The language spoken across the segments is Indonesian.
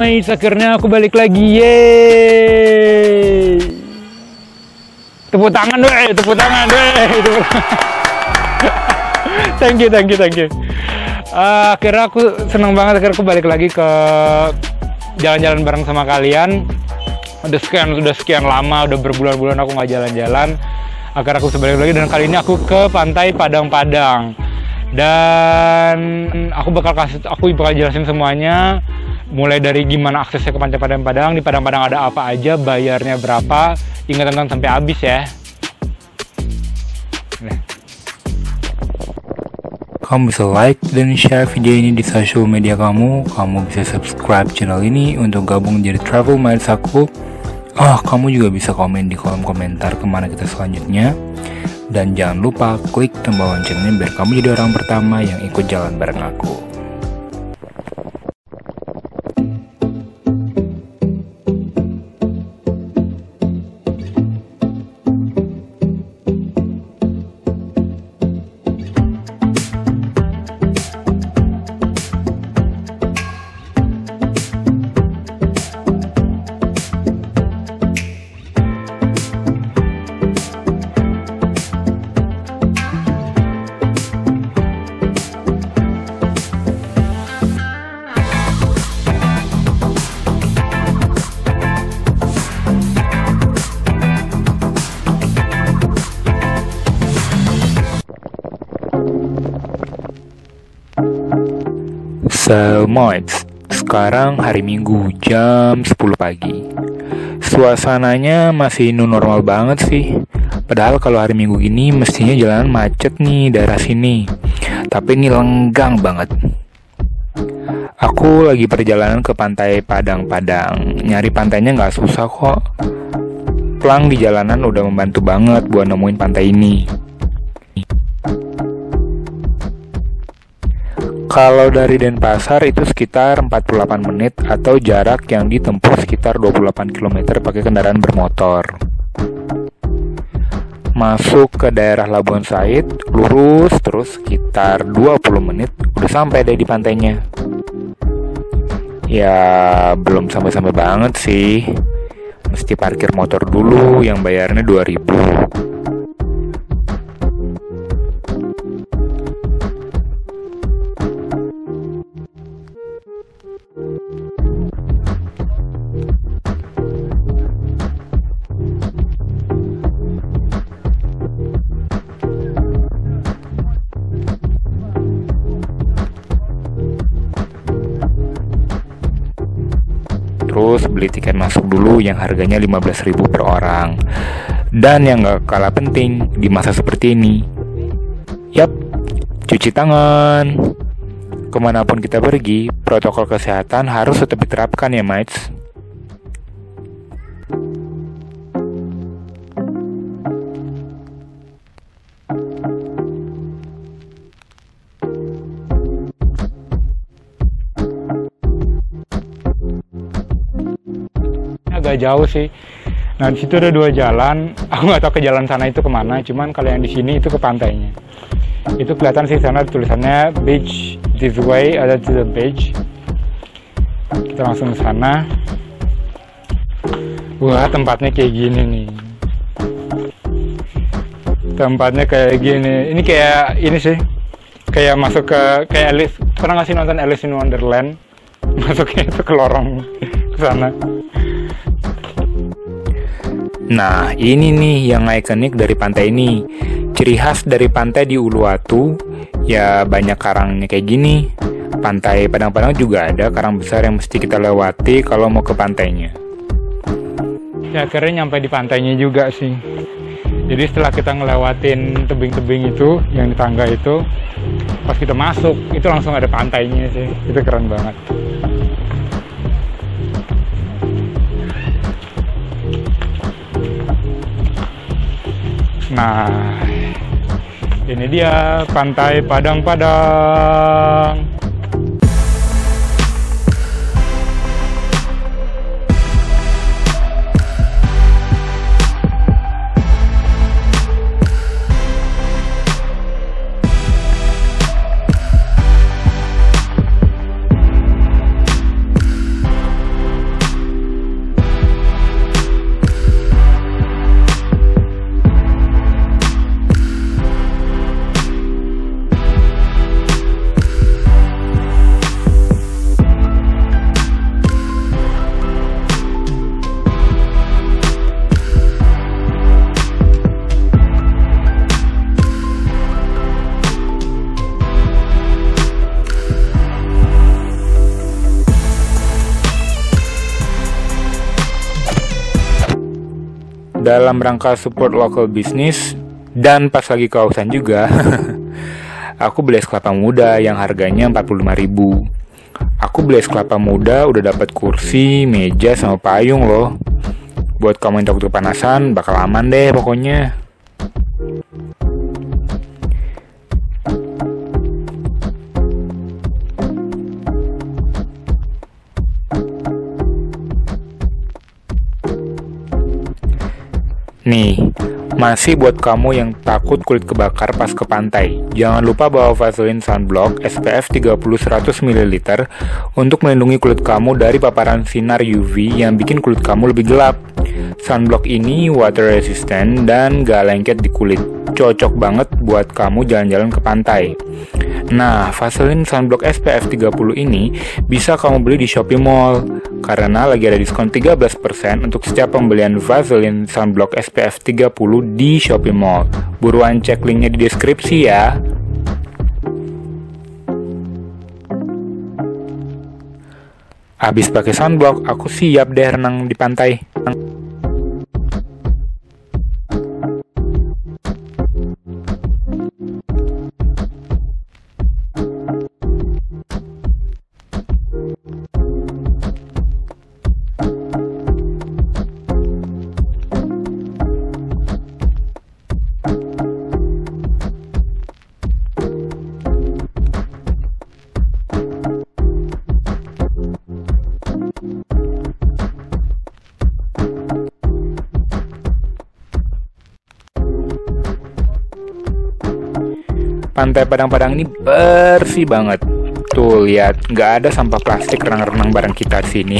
mates, akhirnya aku balik lagi. Yeay. Tepuk tangan deh, tepuk tangan deh. Thank you. Akhirnya aku seneng banget, akhirnya aku balik lagi ke jalan-jalan bareng sama kalian. Udah sekian lama, udah berbulan-bulan aku nggak jalan-jalan. Akhirnya aku balik lagi, dan kali ini aku ke pantai Padang-Padang. Dan aku bakal jelasin semuanya, mulai dari gimana aksesnya ke pantai Padang-Padang, di Padang-Padang ada apa aja, bayarnya berapa. Ingat tonton sampai habis ya. Kamu bisa like dan share video ini di social media kamu. Kamu bisa subscribe channel ini untuk gabung jadi travel mates aku. Kamu juga bisa komen di kolom komentar kemana kita selanjutnya. Dan jangan lupa klik tombol loncengnya biar kamu jadi orang pertama yang ikut jalan bareng aku. So mates, sekarang hari Minggu jam 10 pagi. Suasananya masih new normal banget sih. Padahal kalau hari Minggu gini mestinya jalanan macet nih daerah sini. Tapi ini lenggang banget. Aku lagi perjalanan ke pantai Padang-Padang. Nyari pantainya nggak susah kok. Pelang di jalanan udah membantu banget buat nemuin pantai ini. Kalau dari Denpasar itu sekitar 48 menit atau jarak yang ditempuh sekitar 28 km pakai kendaraan bermotor. Masuk ke daerah Labuan Said, lurus terus sekitar 20 menit udah sampai deh di pantainya. Ya belum sampai-sampai banget sih. Mesti parkir motor dulu yang bayarnya 2.000. Terus beli tiket masuk dulu yang harganya 15.000 per orang. Dan yang gak kalah penting di masa seperti ini, cuci tangan. Kemanapun kita pergi, protokol kesehatan harus tetap diterapkan ya mates. Agak jauh sih. Nah di situ ada 2 jalan. Aku nggak tahu ke jalan sana itu kemana. Cuman kalau yang di sini itu ke pantainya. Itu kelihatan sih sana tulisannya beach this way, ada to the beach. Kita langsung ke sana. Wah tempatnya kayak gini nih. Tempatnya kayak gini. Ini kayak ini sih. Kayak masuk ke kayak Alice. Pernah nggak sih nonton Alice in Wonderland? Masuknya itu ke lorong ke sana. Nah, ini nih yang ikonik dari pantai ini. Ciri khas dari pantai di Uluwatu, ya banyak karangnya kayak gini. Pantai Padang-Padang juga ada karang besar yang mesti kita lewati kalau mau ke pantainya. Ya akhirnya nyampe di pantainya juga sih. Jadi setelah kita ngelewatin tebing-tebing itu, yang di tangga itu, pas kita masuk, itu langsung ada pantainya sih. Itu keren banget. Nah, ini dia pantai Padang-Padang. dalam rangka support local business dan pas lagi kehausan juga, aku beli es kelapa muda yang harganya 45.000. Aku beli es kelapa muda udah dapat kursi, meja, sama payung loh. Buat kamu yang takut kepanasan, bakal aman deh pokoknya. Nih, masih buat kamu yang takut kulit kebakar pas ke pantai, jangan lupa bawa Vaseline Sunblock SPF 30 100 ml untuk melindungi kulit kamu dari paparan sinar UV yang bikin kulit kamu lebih gelap. Sunblock ini water resistant dan gak lengket di kulit, cocok banget buat kamu jalan-jalan ke pantai. Nah, Vaseline Sunblock SPF 30 ini bisa kamu beli di Shopee Mall karena lagi ada diskon 13% untuk setiap pembelian Vaseline Sunblock SPF 30 di Shopee Mall. Buruan cek linknya di deskripsi ya. Abis pakai sunblock, aku siap deh renang di pantai. Pantai Padang-Padang ini bersih banget. Tuh lihat, nggak ada sampah plastik renang-renang bareng kita di sini.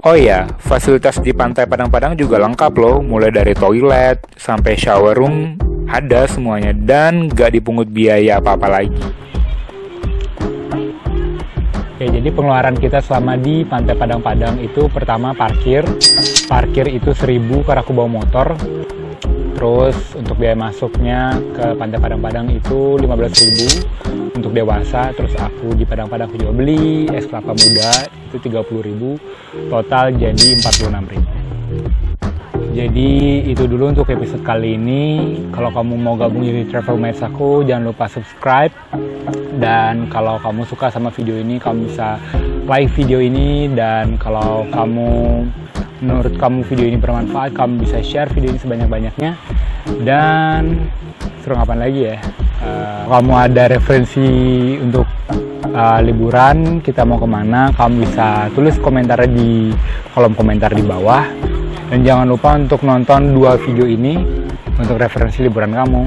Oh iya, fasilitas di Pantai Padang-Padang juga lengkap loh, mulai dari toilet sampai shower room ada semuanya dan gak dipungut biaya apa-apa lagi. Oke, jadi pengeluaran kita selama di Pantai Padang-Padang itu pertama parkir itu 1.000 karena aku bawa motor. Terus untuk biaya masuknya ke Pantai Padang-Padang itu 15.000 untuk dewasa. Terus aku di Padang-Padang aku juga beli es kelapa muda itu 30.000, total jadi 46.000. Jadi itu dulu untuk episode kali ini. Kalau kamu mau gabung jadi travel mates aku, jangan lupa subscribe. Dan kalau kamu suka sama video ini, kamu bisa like video ini. Dan kalau menurut kamu video ini bermanfaat, kamu bisa share video ini sebanyak-banyaknya. Dan suruh ngapain lagi ya? Kamu ada referensi untuk liburan, kita mau kemana, kamu bisa tulis komentar di kolom komentar di bawah. Dan jangan lupa untuk nonton 2 video ini untuk referensi liburan kamu.